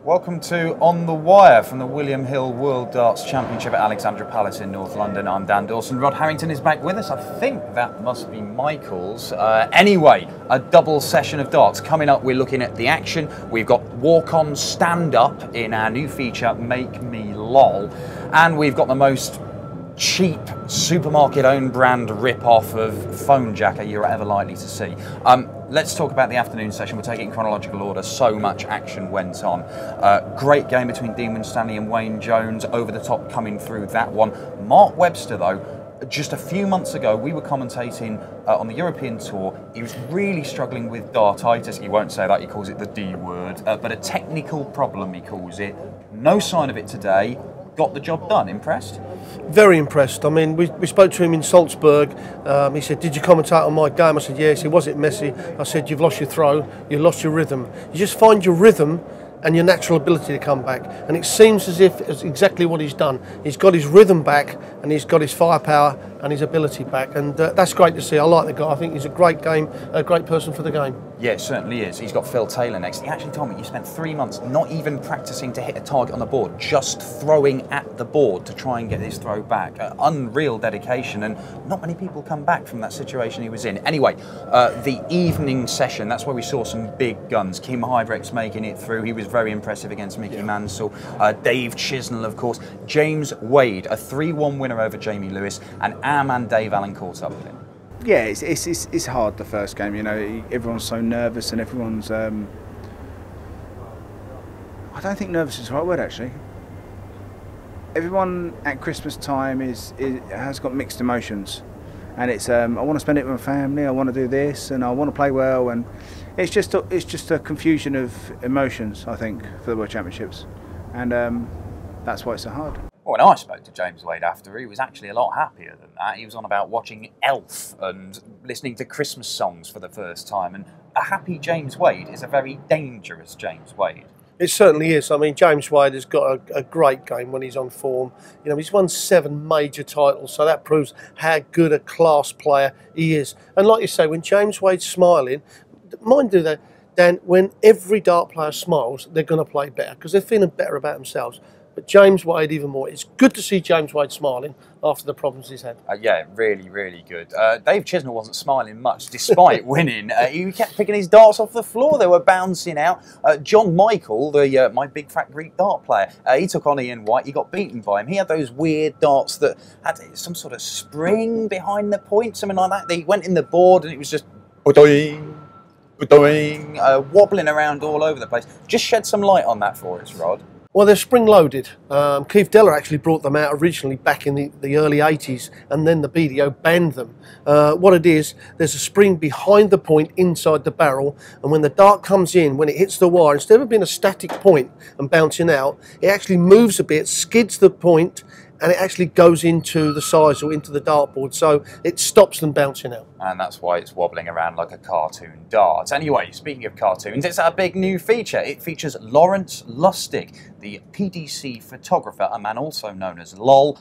Welcome to On the Wire from the William Hill World Darts Championship at Alexandra Palace in North London. I'm Dan Dawson. Rod Harrington is back with us. I think that must be Michael's. Anyway, a double session of darts. Coming up, we're looking at the action. We've got walk-on stand-up in our new feature, Make Me LOL. And we've got the most cheap supermarket own brand rip-off of phone jacker you're ever likely to see. Let's talk about the afternoon session. We'll take it in chronological order. So much action went on. Great game between Dean Winstanley and Wayne Jones, over the top coming through that one. Mark Webster, though, just a few months ago, we were commentating on the European Tour. He was really struggling with dartitis. He won't say that, he calls it the D word, but a technical problem, he calls it. No sign of it today. Got the job done. Impressed? Very impressed. I mean, we spoke to him in Salzburg. He said, "Did you commentate on my game?" I said, "Yeah." He said, "Was it messy?" I said, "You've lost your throw, you lost your rhythm. You just find your rhythm and your natural ability to come back." And it seems as if it's exactly what he's done. He's got his rhythm back and he's got his firepower and his ability back. And that's great to see. I like the guy. I think he's a great person for the game. Yeah, it certainly is. He's got Phil Taylor next. He actually told me you spent 3 months not even practicing to hit a target on the board, just throwing at the board to try and get his throw back. Unreal dedication, and not many people come back from that situation he was in. Anyway, the evening session, that's where we saw some big guns. Kim Hydrex making it through. He was very impressive against Mickey Mansell. Dave Chisnell, of course. James Wade, a 3-1 winner over Jamie Lewis, and our man Dave Allen caught up with him. Yeah, it's hard, the first game, you know, everyone's so nervous and everyone's, I don't think nervous is the right word actually. Everyone at Christmas time has got mixed emotions, and it's, I want to spend it with my family, I want to do this, and I want to play well, and it's just a confusion of emotions, I think, for the World Championships, and that's why it's so hard. Well, when I spoke to James Wade after, he was actually a lot happier than that. He was on about watching Elf and listening to Christmas songs for the first time. And a happy James Wade is a very dangerous James Wade. It certainly is. I mean, James Wade has got a great game when he's on form. You know, he's won 7 major titles, so that proves how good a class player he is. And like you say, when James Wade's smiling, mind you that, Dan, when every dart player smiles, they're going to play better because they're feeling better about themselves. But James Wade even more. It's good to see James Wade smiling after the problems he's had. Yeah, really, really good. Dave Chisnell wasn't smiling much despite winning. He kept picking his darts off the floor. They were bouncing out. John Michael, my big fat Greek dart player, he took on Ian White. He got beaten by him. He had those weird darts that had some sort of spring behind the point, something like that. They went in the board and it was just wobbling around all over the place. Just shed some light on that for us, Rod. Well, they're spring-loaded. Keith Deller actually brought them out originally back in the early 80s, and then the BDO banned them. What it is, there's a spring behind the point inside the barrel, and when the dart comes in, when it hits the wire, instead of being a static point and bouncing out, it actually moves a bit, skids the point, and it actually goes into the size or into the dartboard, so it stops them bouncing out. And that's why it's wobbling around like a cartoon dart. Anyway, speaking of cartoons, it's our big new feature. It features Lawrence Lustig, the PDC photographer, a man also known as LOL,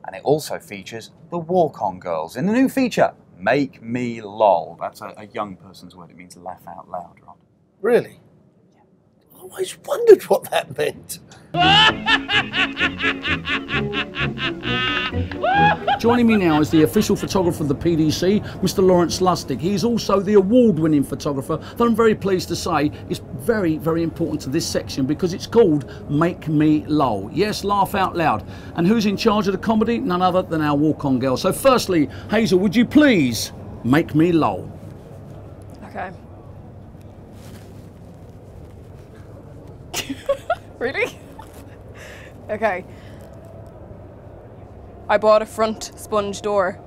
and it also features the walk-on girls in the new feature, Make Me LOL. That's a young person's word. It means laugh out loud, Rod. Really? Yeah. I always wondered what that meant. Joining me now is the official photographer of the PDC, Mr. Lawrence Lustig. He's also the award-winning photographer that I'm very pleased to say is very, very important to this section because it's called Make Me LOL. Yes, laugh out loud. And who's in charge of the comedy? None other than our walk-on girl. So firstly, Hazel, would you please make me lol? Okay. Really? Okay. I bought a front sponge door.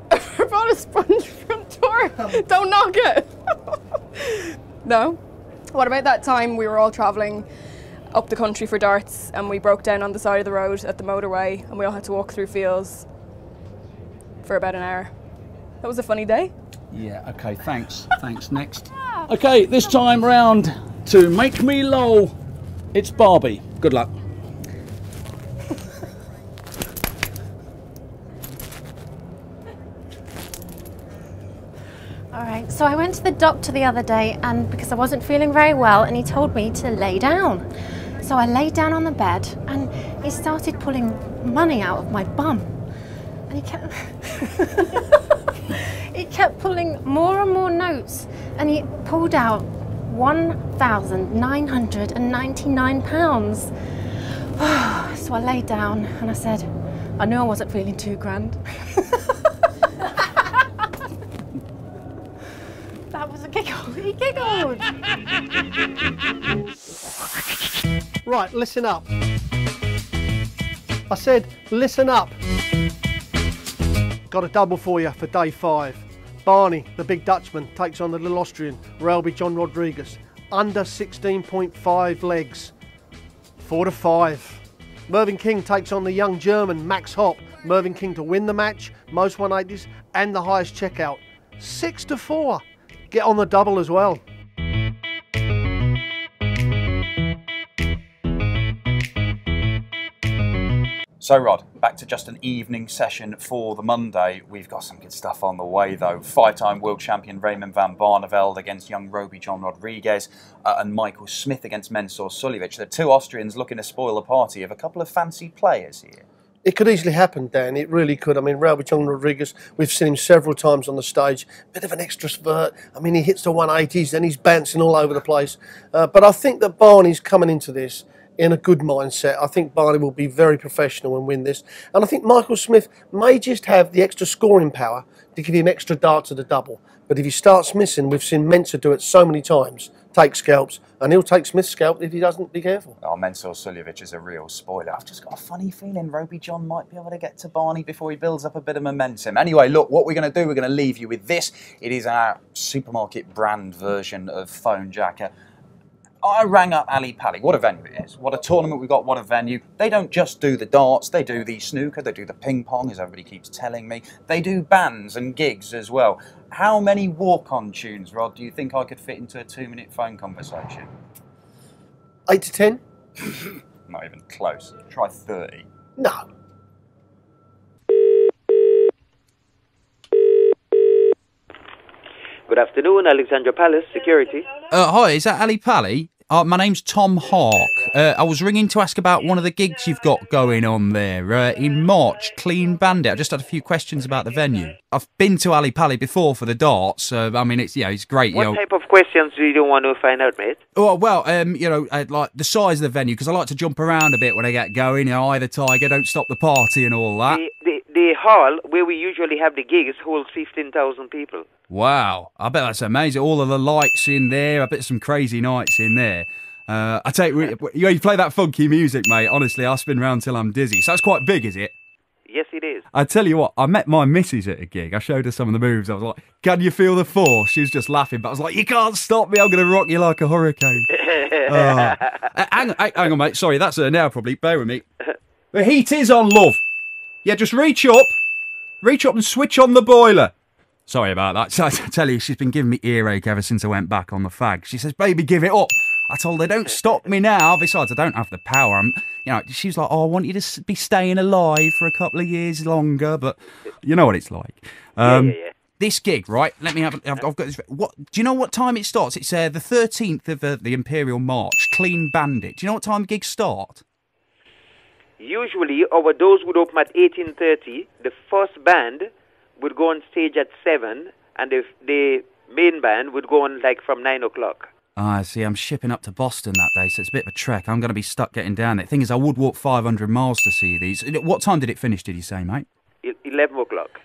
I bought a sponge front door. Don't knock it. No. What about that time we were all travelling up the country for darts and we broke down on the side of the road at the motorway and we all had to walk through fields for about an hour. That was a funny day. Yeah, okay, thanks. Thanks, next. Okay, this time round to Make Me LOL, it's Barbie. Good luck. Alright, so I went to the doctor the other day and because I wasn't feeling very well and he told me to lay down. So I lay down on the bed and he started pulling money out of my bum. And he kept he kept pulling more and more notes, and he pulled out £1,999. So I lay down and I said, I knew I wasn't feeling too grand. That was a giggle. He giggled. Right, listen up. I said, listen up. Got a double for you for day 5. Barney, the big Dutchman, takes on the little Austrian, Ralby John Rodriguez. Under 16.5 legs. 4-5. Mervyn King takes on the young German, Max Hopp. Mervyn King to win the match, most 180s, and the highest checkout. 6-4. Get on the double as well. So Rod, back to just an evening session for the Monday. We've got some good stuff on the way though. 5-time world champion Raymond van Barneveld against young Roby John Rodriguez and Michael Smith against Mensur Suljovic. The two Austrians looking to spoil the party of a couple of fancy players here. It could easily happen, Dan. It really could. I mean, Ralby John Rodriguez, we've seen him several times on the stage. Bit of an extrovert. I mean, he hits the 180s and he's bouncing all over the place. But I think that Barney's coming into this in a good mindset. I think Barney will be very professional and win this. And I think Michael Smith may just have the extra scoring power to give him extra darts at the double. But if he starts missing, we've seen Mensur do it so many times, take scalps, and he'll take Smith's scalp if he doesn't be careful. Oh, Mensur Suljovic is a real spoiler. I've just got a funny feeling Roby John might be able to get to Barney before he builds up a bit of momentum. Anyway, look, what we're going to do, we're going to leave you with this. It is our supermarket brand version of Phone Jacker. I rang up Ali Pali. What a venue it is. What a tournament we've got, what a venue. They don't just do the darts, they do the snooker, they do the ping pong, as everybody keeps telling me. They do bands and gigs as well. How many walk-on tunes, Rod, do you think I could fit into a 2-minute phone conversation? 8 to 10? Not even close. Try 30. No. Good afternoon, Alexandra Palace Security. Hi, is that Ali Pali? My name's Tom Hawk. I was ringing to ask about one of the gigs you've got going on there in March, Clean Bandit. I just had a few questions about the venue. I've been to Ali Pali before for the darts. I mean, it's it's great. What type of questions do you want to find out, mate? Oh, well, like the size of the venue, because I like to jump around a bit when I get going. Eye the tiger, don't stop the party and all that. The hall where we usually have the gigs holds 15,000 people. Wow, I bet that's amazing. All of the lights in there. I bet some crazy nights in there. I tell you play that funky music, mate. Honestly, I'll spin round till I'm dizzy. So that's quite big, is it? Yes, it is. I tell you what, I met my missus at a gig. I showed her some of the moves. I was like, can you feel the force? She was just laughing, but I was like, you can't stop me. I'm going to rock you like a hurricane. Hang on, mate. Sorry, that's her now, probably. Bear with me. The heat is on, love. Yeah, just reach up and switch on the boiler. Sorry about that. So I tell you, she's been giving me earache ever since I went back on the fag. She says, baby, give it up. I told her, don't stop me now. Besides, I don't have the power. She's like, oh, I want you to be staying alive for a couple of years longer. But you know what it's like. Yeah. This gig, right? Let me have. I've got this. What? Do you know what time it starts? It's the 13th of the Imperial March, Clean Bandit. Do you know what time the gigs start? Usually, our doors would open at 18:30. The first band would go on stage at 7, and the main band would go on from 9 o'clock. I see. I'm shipping up to Boston that day, so it's a bit of a trek. I'm going to be stuck getting down there. The thing is, I would walk 500 miles to see these. What time did it finish, did you say, mate? 11 o'clock.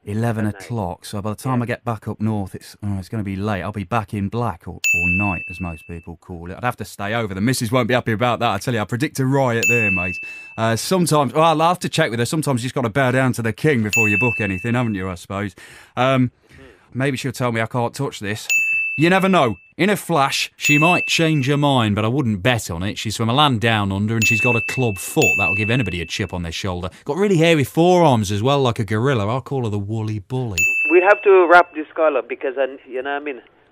11 o'clock. So by the time I get back up north, it's going to be late. I'll be back in black, or night, as most people call it. I'd have to stay over. The missus won't be happy about that. I tell you, I predict a riot there, mate. Sometimes, I'll have to check with her. Sometimes you just got to bow down to the king before you book anything, haven't you, I suppose? Maybe she'll tell me I can't touch this. You never know. In a flash, she might change her mind, but I wouldn't bet on it. She's from a land down under, and she's got a club foot. That'll give anybody a chip on their shoulder. Got really hairy forearms as well, like a gorilla. I'll call her the woolly bully. We'll have to wrap this call up because,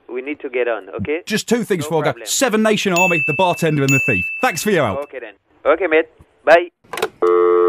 we need to get on, okay? Just two things before I go. Seven Nation Army, the bartender and the thief. Thanks for your help. Okay, then. Okay, mate. Bye.